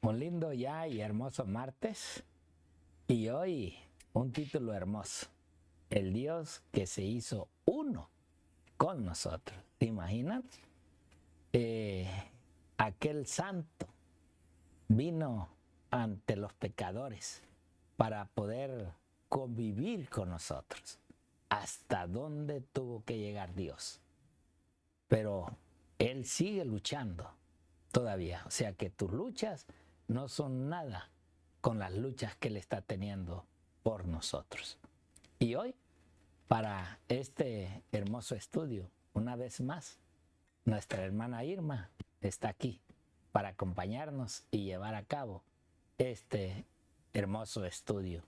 Un lindo ya y hermoso martes. Y hoy un título hermoso. El Dios que se hizo uno con nosotros. ¿Te imaginas? Aquel santo vino ante los pecadores para poder convivir con nosotros. ¿Hasta dónde tuvo que llegar Dios? Pero Él sigue luchando todavía. O sea que tus luchas no son nada con las luchas que Él está teniendo por nosotros. Y hoy, para este hermoso estudio, una vez más, nuestra hermana Irma está aquí para acompañarnos y llevar a cabo este hermoso estudio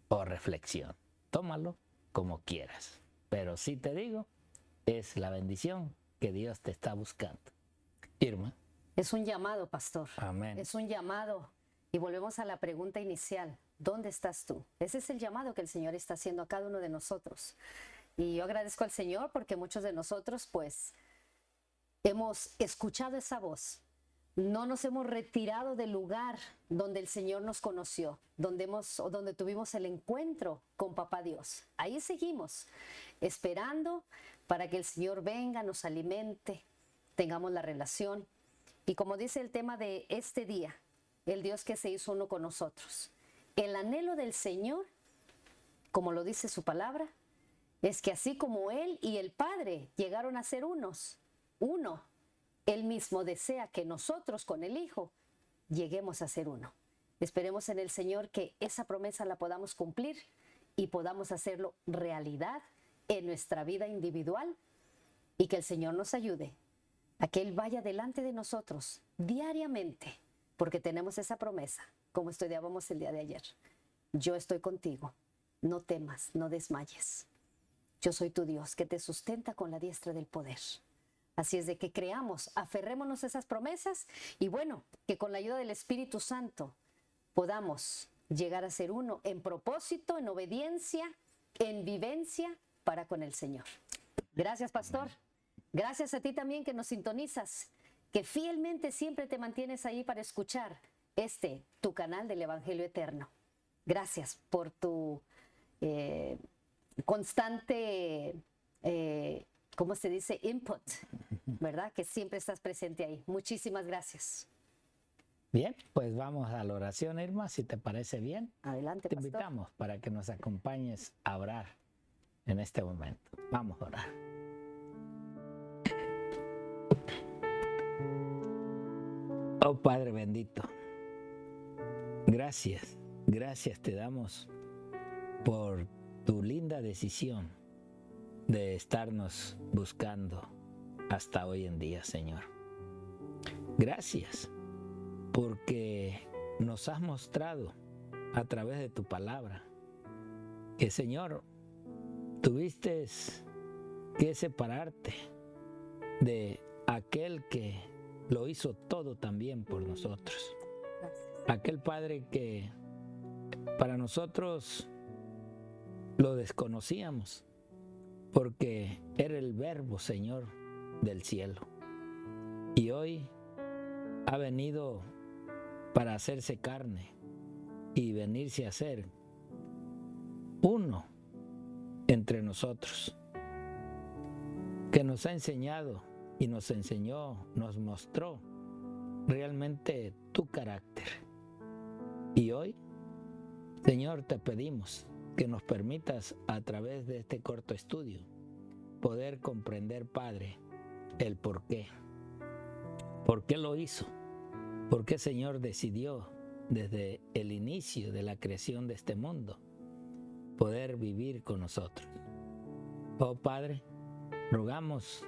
o reflexión. Tómalo como quieras, pero sí te digo, es la bendición que Dios te está buscando. Irma. Es un llamado, pastor. Amén. Es un llamado. Y volvemos a la pregunta inicial. ¿Dónde estás tú? Ese es el llamado que el Señor está haciendo a cada uno de nosotros. Y yo agradezco al Señor porque muchos de nosotros, pues, hemos escuchado esa voz. No nos hemos retirado del lugar donde el Señor nos conoció, donde tuvimos el encuentro con Papá Dios. Ahí seguimos, esperando para que el Señor venga, nos alimente, tengamos la relación. Y como dice el tema de este día, el Dios que se hizo uno con nosotros. El anhelo del Señor, como lo dice su palabra, es que así como Él y el Padre llegaron a ser uno, Él mismo desea que nosotros con el Hijo lleguemos a ser uno. Esperemos en el Señor que esa promesa la podamos cumplir y podamos hacerlo realidad en nuestra vida individual y que el Señor nos ayude a que Él vaya delante de nosotros diariamente, porque tenemos esa promesa, como estudiábamos el día de ayer. Yo estoy contigo, no temas, no desmayes. Yo soy tu Dios que te sustenta con la diestra del poder. Así es de que creamos, aferrémonos a esas promesas y bueno, que con la ayuda del Espíritu Santo podamos llegar a ser uno en propósito, en obediencia, en vivencia para con el Señor. Gracias, pastor. Gracias a ti también que nos sintonizas, que fielmente siempre te mantienes ahí para escuchar tu canal del Evangelio Eterno. Gracias por tu constante, ¿cómo se dice? Input, ¿verdad? Que siempre estás presente ahí. Muchísimas gracias. Bien, pues vamos a la oración, Irma, si te parece bien. Adelante, Te pastor. invitamos para que nos acompañes a orar en este momento. Vamos a orar. Oh Padre bendito, gracias te damos por tu linda decisión de estarnos buscando hasta hoy en día, Señor. Gracias porque nos has mostrado a través de tu palabra que, Señor, tuviste que separarte de aquel que lo hizo todo también por nosotros. Gracias. Aquel Padre que para nosotros lo desconocíamos porque era el Verbo, Señor, del cielo. Y hoy ha venido para hacerse carne y venirse a ser uno entre nosotros, que nos ha enseñado y nos enseñó, nos mostró realmente tu carácter. Y hoy, Señor, te pedimos que nos permitas a través de este corto estudio poder comprender, Padre, el por qué. ¿Por qué lo hizo? ¿Por qué, Señor, decidió desde el inicio de la creación de este mundo poder vivir con nosotros? Oh Padre, rogamos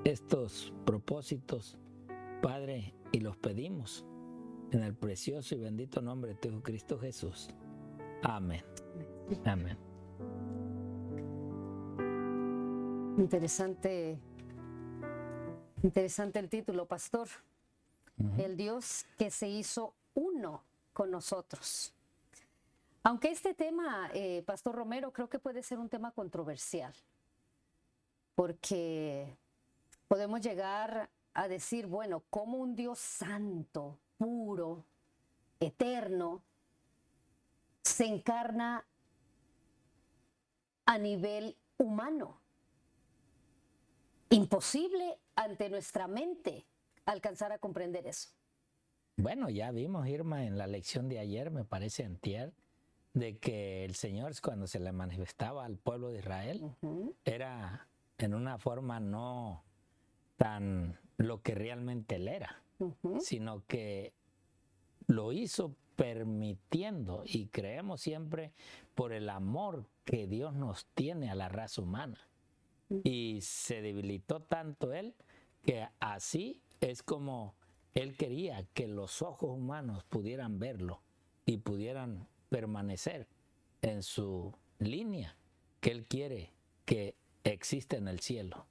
estos propósitos, Padre, y los pedimos en el precioso y bendito nombre de tu Hijo Cristo Jesús. Amén. Amén. Interesante el título, pastor. El Dios que se hizo uno con nosotros. Aunque este tema, pastor Romero, creo que puede ser un tema controversial, porque podemos llegar a decir, bueno, ¿cómo un Dios santo, puro, eterno, se encarna a nivel humano. Imposible ante nuestra mente alcanzar a comprender eso. Bueno, ya vimos, Irma, en la lección de ayer, me parece antier, de que el Señor, cuando se le manifestaba al pueblo de Israel, era en una forma no tan lo que realmente él era, sino que lo hizo permitiendo, y creemos siempre por el amor que Dios nos tiene a la raza humana. Y se debilitó tanto él que así es como él quería que los ojos humanos pudieran verlo y pudieran permanecer en su línea que él quiere que exista en el cielo.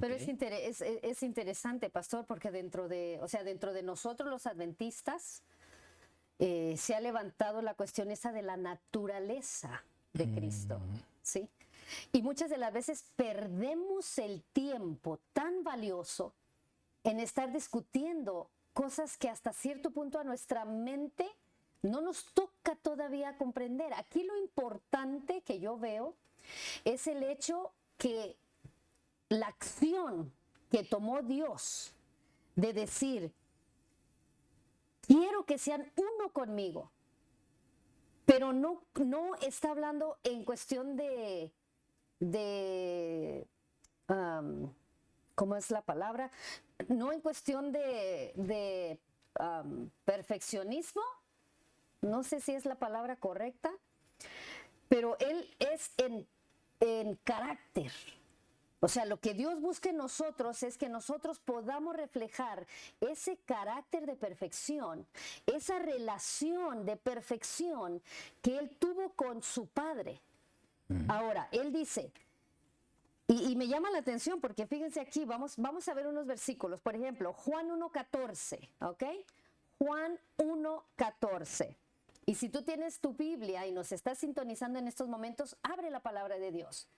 Pero es interesante, pastor, porque dentro de nosotros los adventistas se ha levantado la cuestión esa de la naturaleza de Cristo, ¿sí? Y muchas de las veces perdemos el tiempo tan valioso en estar discutiendo cosas que hasta cierto punto a nuestra mente no nos toca todavía comprender. Aquí lo importante que yo veo es el hecho que la acción que tomó Dios de decir, quiero que sean uno conmigo, pero no está hablando en cuestión de ¿cómo es la palabra? No en cuestión de perfeccionismo, no sé si es la palabra correcta, pero él es en carácter. O sea, lo que Dios busca en nosotros es que nosotros podamos reflejar ese carácter de perfección, esa relación de perfección que Él tuvo con su Padre. Ahora, Él dice, y me llama la atención porque fíjense aquí, vamos a ver unos versículos. Por ejemplo, Juan 1:14, ¿ok? Juan 1:14. Y si tú tienes tu Biblia y nos estás sintonizando en estos momentos, abre la palabra de Dios.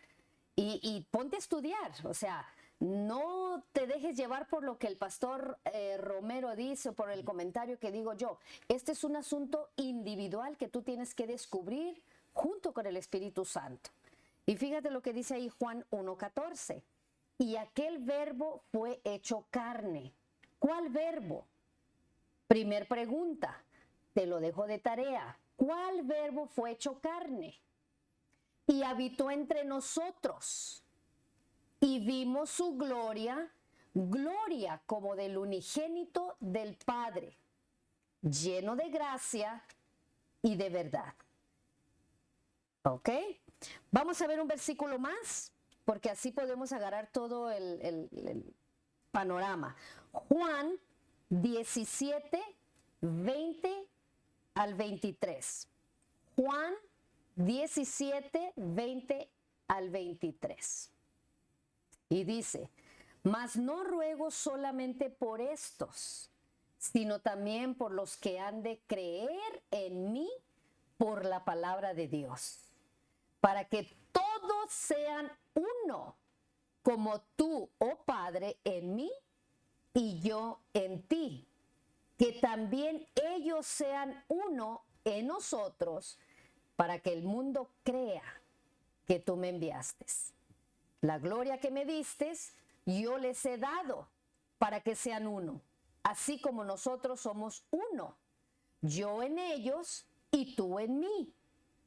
Y ponte a estudiar, o sea, no te dejes llevar por lo que el pastor Romero dice o por el comentario que digo yo. Este es un asunto individual que tú tienes que descubrir junto con el Espíritu Santo. Y fíjate lo que dice ahí Juan 1:14. Y aquel verbo fue hecho carne. ¿Cuál verbo? Primer pregunta, te lo dejo de tarea. ¿Cuál verbo fue hecho carne? Y habitó entre nosotros, y vimos su gloria, gloria como del unigénito del Padre, lleno de gracia y de verdad. ¿Ok? Vamos a ver un versículo más, porque así podemos agarrar todo el panorama. Juan 17, 20 al 23. Juan 17, 20 al 23. Y dice, mas no ruego solamente por estos, sino también por los que han de creer en mí por la palabra de Dios, para que todos sean uno, como tú, oh Padre, en mí y yo en ti, que también ellos sean uno en nosotros, para que el mundo crea que tú me enviaste. La gloria que me diste, yo les he dado para que sean uno, así como nosotros somos uno, yo en ellos y tú en mí,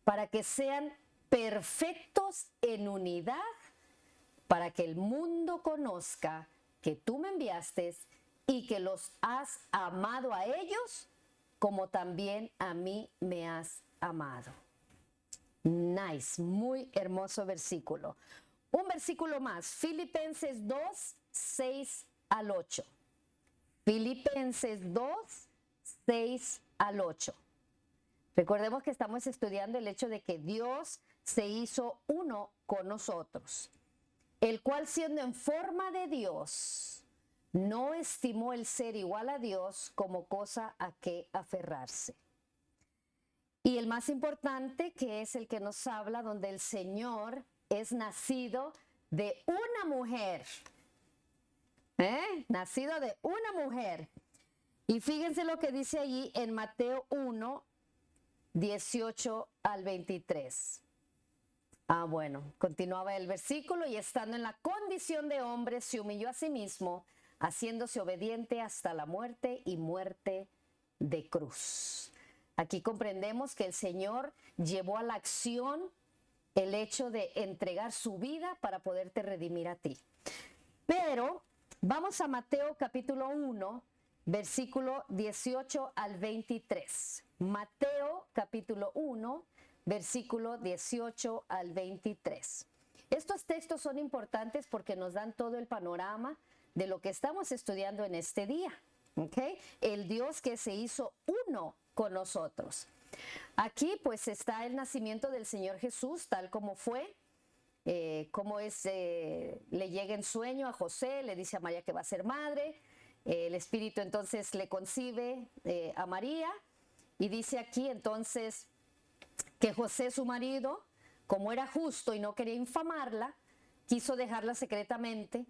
para que sean perfectos en unidad, para que el mundo conozca que tú me enviaste y que los has amado a ellos como también a mí me has amado. Nice, muy hermoso versículo. Un versículo más, Filipenses 2, 6 al 8. Filipenses 2, 6 al 8. Recordemos que estamos estudiando el hecho de que Dios se hizo uno con nosotros, el cual siendo en forma de Dios, no estimó el ser igual a Dios como cosa a que aferrarse. Y el más importante, que es el que nos habla, donde el Señor es nacido de una mujer. Nacido de una mujer. Y fíjense lo que dice allí en Mateo 1, 18 al 23. Bueno, continuaba el versículo: y estando en la condición de hombre, se humilló a sí mismo, haciéndose obediente hasta la muerte y muerte de cruz. Aquí comprendemos que el Señor llevó a la acción el hecho de entregar su vida para poderte redimir a ti. Pero vamos a Mateo capítulo 1, versículo 18 al 23. Mateo capítulo 1, versículo 18 al 23. Estos textos son importantes porque nos dan todo el panorama de lo que estamos estudiando en este día. ¿Okay? El Dios que se hizo uno con nosotros. Aquí pues está el nacimiento del Señor Jesús tal como fue. Cómo es, le llega en sueño a José, le dice a María que va a ser madre, el Espíritu entonces le concibe a María, y dice aquí entonces que José, su marido, como era justo y no quería infamarla, quiso dejarla secretamente.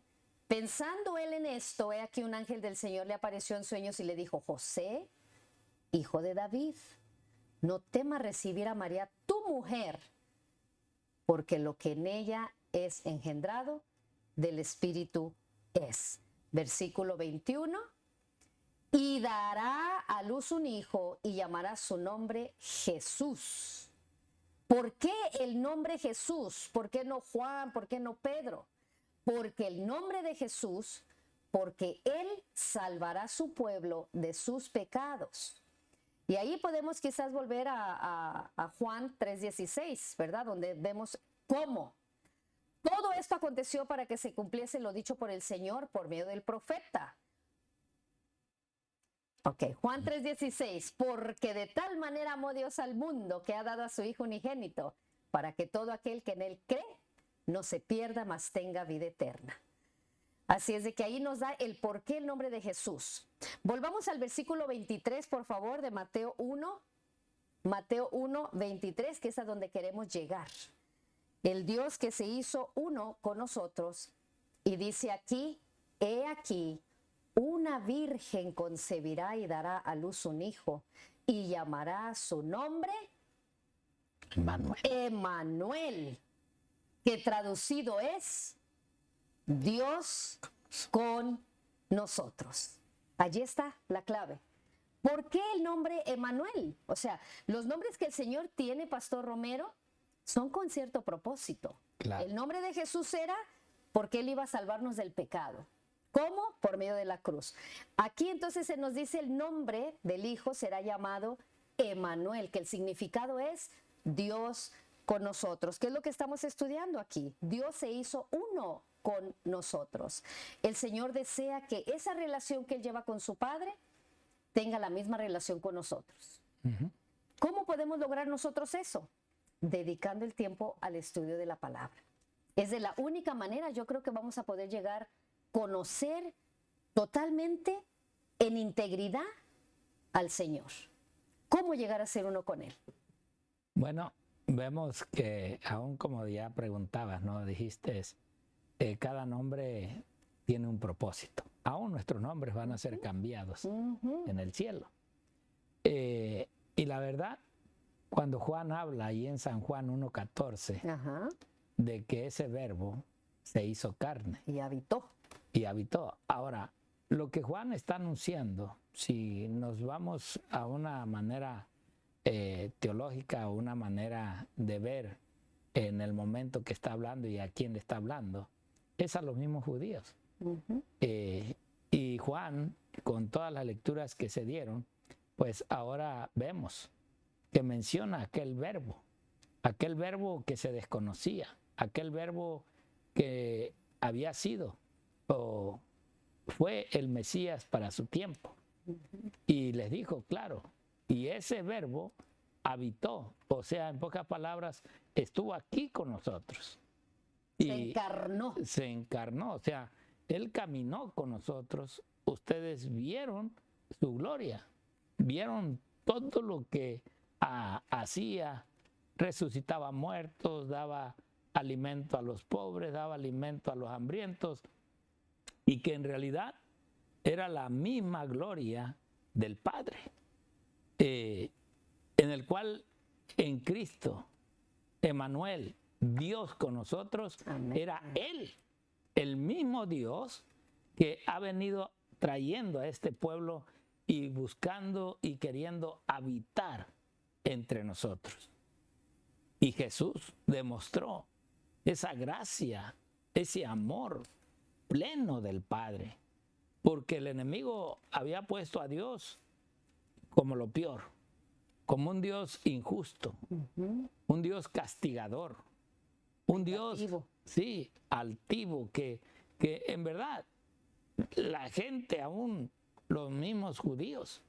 Pensando él en esto, he aquí un ángel del Señor le apareció en sueños y le dijo: José, hijo de David, no temas recibir a María, tu mujer, porque lo que en ella es engendrado del Espíritu es. Versículo 21. Y dará a luz un hijo y llamará su nombre Jesús. ¿Por qué el nombre Jesús? ¿Por qué no Juan? ¿Por qué no Pedro? Porque el nombre de Jesús, porque Él salvará a su pueblo de sus pecados. Y ahí podemos quizás volver a Juan 3:16, ¿verdad? Donde vemos cómo todo esto aconteció para que se cumpliese lo dicho por el Señor por medio del profeta. Ok, Juan 3:16, porque de tal manera amó Dios al mundo que ha dado a su Hijo unigénito, para que todo aquel que en Él cree no se pierda, mas tenga vida eterna. Así es de que ahí nos da el por qué el nombre de Jesús. Volvamos al versículo 23, por favor, de Mateo 1. Mateo 1, 23, que es a donde queremos llegar. El Dios que se hizo uno con nosotros. Y dice aquí: he aquí, una virgen concebirá y dará a luz un hijo, y llamará su nombre Emmanuel, que traducido es Dios con nosotros. Allí está la clave. ¿Por qué el nombre Emmanuel? O sea, los nombres que el Señor tiene, Pastor Romero, son con cierto propósito. Claro. El nombre de Jesús era porque Él iba a salvarnos del pecado. ¿Cómo? Por medio de la cruz. Aquí entonces se nos dice el nombre del Hijo será llamado Emmanuel, que el significado es Dios con nosotros. ¿Qué es lo que estamos estudiando aquí? Dios se hizo uno con nosotros. El Señor desea que esa relación que Él lleva con su Padre tenga la misma relación con nosotros. ¿Cómo podemos lograr nosotros eso? Dedicando el tiempo al estudio de la palabra. Es de la única manera, yo creo, que vamos a poder llegar a conocer totalmente en integridad al Señor. ¿Cómo llegar a ser uno con Él? Bueno, vemos que aún como ya preguntabas, ¿no? Dijiste, cada nombre tiene un propósito. Aún nuestros nombres van a ser cambiados en el cielo. Y la verdad, cuando Juan habla ahí en San Juan 1:14, de que ese verbo se hizo carne. Y habitó. Y habitó. Ahora, lo que Juan está anunciando, si nos vamos a una manera teológica o una manera de ver en el momento que está hablando y a quién le está hablando, es a los mismos judíos. Y Juan, con todas las lecturas que se dieron, pues ahora vemos que menciona aquel verbo que se desconocía, aquel verbo que había sido o fue el Mesías para su tiempo. Y les dijo, claro, y ese verbo habitó, o sea, en pocas palabras, estuvo aquí con nosotros. Y se encarnó, o sea, Él caminó con nosotros. Ustedes vieron su gloria, vieron todo lo que hacía, resucitaba muertos, daba alimento a los pobres, daba alimento a los hambrientos, y que en realidad era la misma gloria del Padre, en el cual en Cristo, Emmanuel, Dios con nosotros, Amén. era Él, el mismo Dios que ha venido trayendo a este pueblo y buscando y queriendo habitar entre nosotros. Y Jesús demostró esa gracia, ese amor pleno del Padre, porque el enemigo había puesto a Dios como lo peor, como un Dios injusto, un Dios castigador, un Dios, sí, altivo, que en verdad la gente, aún los mismos judíos,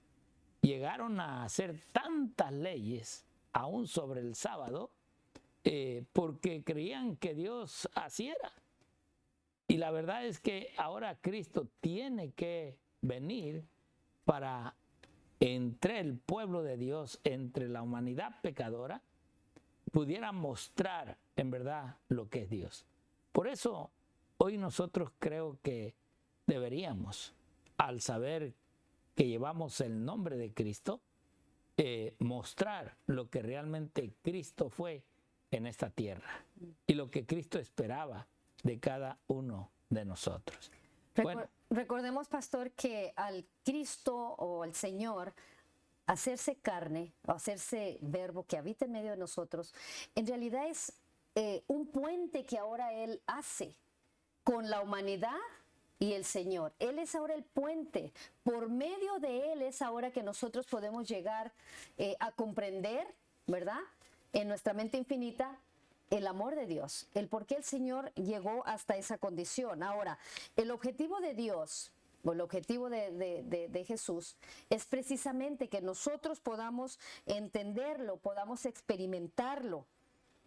llegaron a hacer tantas leyes, aún sobre el sábado, porque creían que Dios así era. Y la verdad es que ahora Cristo tiene que venir para, entre el pueblo de Dios, entre la humanidad pecadora, pudiera mostrar en verdad lo que es Dios. Por eso hoy nosotros creo que deberíamos, al saber que llevamos el nombre de Cristo, mostrar lo que realmente Cristo fue en esta tierra y lo que Cristo esperaba de cada uno de nosotros. Recordemos, pastor, que al Cristo o al Señor hacerse carne o hacerse verbo que habita en medio de nosotros, en realidad es un puente que ahora Él hace con la humanidad y el Señor. Él es ahora el puente. Por medio de Él es ahora que nosotros podemos llegar a comprender, ¿verdad?, en nuestra mente infinita, el amor de Dios, el por qué el Señor llegó hasta esa condición. Ahora, el objetivo de Dios, o el objetivo de Jesús, es precisamente que nosotros podamos entenderlo, podamos experimentarlo,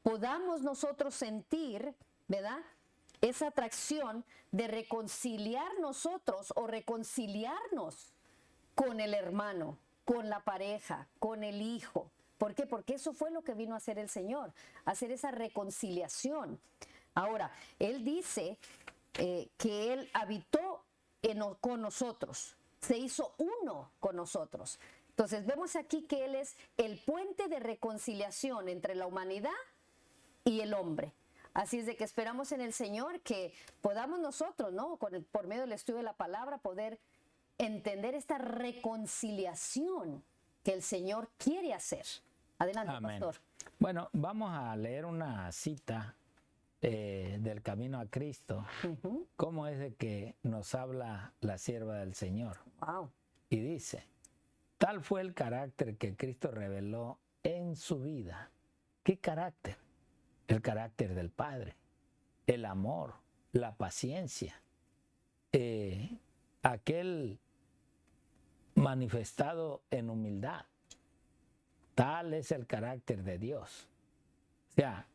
podamos nosotros sentir, ¿verdad?, esa atracción de reconciliar nosotros o reconciliarnos con el hermano, con la pareja, con el hijo. ¿Por qué? Porque eso fue lo que vino a hacer el Señor, hacer esa reconciliación. Ahora, Él dice que Él habitó con nosotros, se hizo uno con nosotros. Entonces vemos aquí que Él es el puente de reconciliación entre la humanidad y el hombre. Así es de que esperamos en el Señor que podamos nosotros, ¿no?, por medio del estudio de la palabra, poder entender esta reconciliación que el Señor quiere hacer. Adelante, amén, pastor. Bueno, vamos a leer una cita del Camino a Cristo. Cómo es de que nos habla la sierva del Señor. Wow. Y dice: tal fue el carácter que Cristo reveló en su vida. ¿Qué carácter? El carácter del Padre, el amor, la paciencia, aquel manifestado en humildad. Tal es el carácter de Dios. O sea,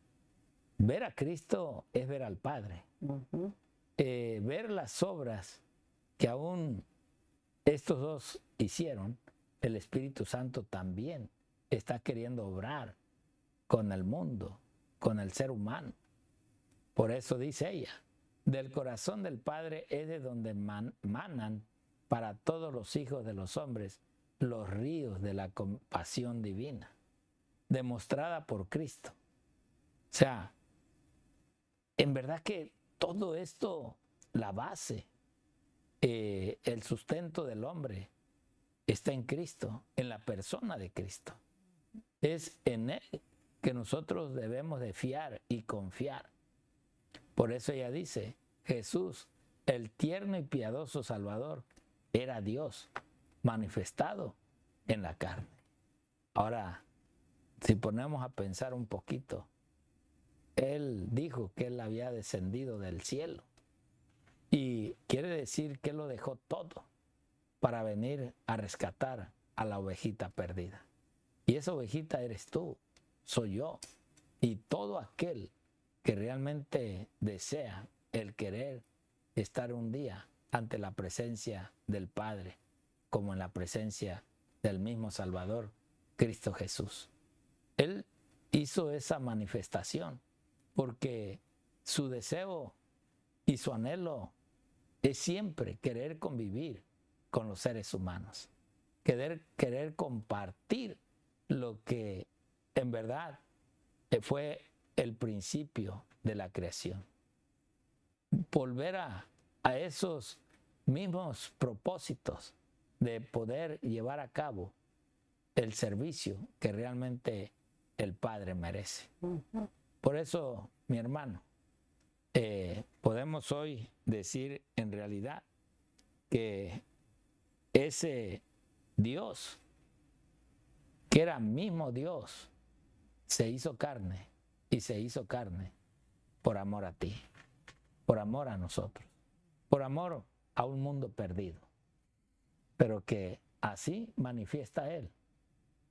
ver a Cristo es ver al Padre. Ver las obras que aún estos dos hicieron, el Espíritu Santo también está queriendo obrar con el mundo, con el ser humano. Por eso dice ella: del corazón del Padre es de donde manan para todos los hijos de los hombres los ríos de la compasión divina, demostrada por Cristo. O sea, en verdad que todo esto, la base, el sustento del hombre está en Cristo, en la persona de Cristo. Es en Él que nosotros debemos de fiar y confiar. Por eso ella dice: Jesús, el tierno y piadoso Salvador, era Dios manifestado en la carne. Ahora, si ponemos a pensar un poquito, Él dijo que Él había descendido del cielo. Y quiere decir que Él lo dejó todo para venir a rescatar a la ovejita perdida. Y esa ovejita eres tú, soy yo. Y todo aquel que realmente desea el querer estar un día ante la presencia del Padre, como en la presencia del mismo Salvador, Cristo Jesús. Él hizo esa manifestación porque su deseo y su anhelo es siempre querer convivir con los seres humanos, querer compartir lo que en verdad fue el principio de la creación. Volver a esos mismos propósitos de poder llevar a cabo el servicio que realmente el Padre merece. Por eso, mi hermano, podemos hoy decir en realidad que ese Dios, que era mismo Dios, se hizo carne y se hizo carne por amor a ti, por amor a nosotros, por amor a un mundo perdido, pero que así manifiesta Él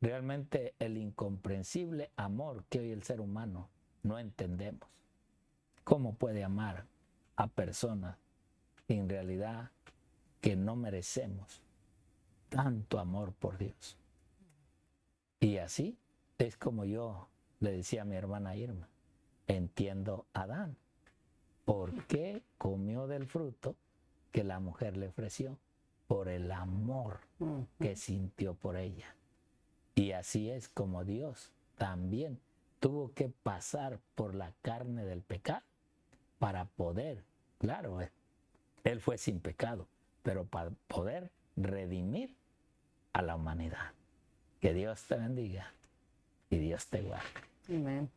realmente el incomprensible amor que hoy el ser humano no entendemos. ¿Cómo puede amar a personas en realidad que no merecemos tanto amor por Dios? Y así es como yo le decía a mi hermana Irma, entiendo a Adán. ¿Por qué comió del fruto que la mujer le ofreció? Por el amor que sintió por ella. Y así es como Dios también tuvo que pasar por la carne del pecado para poder, claro, Él fue sin pecado, pero para poder redimir a la humanidad. Que Dios te bendiga y Dios te guarde. Amén.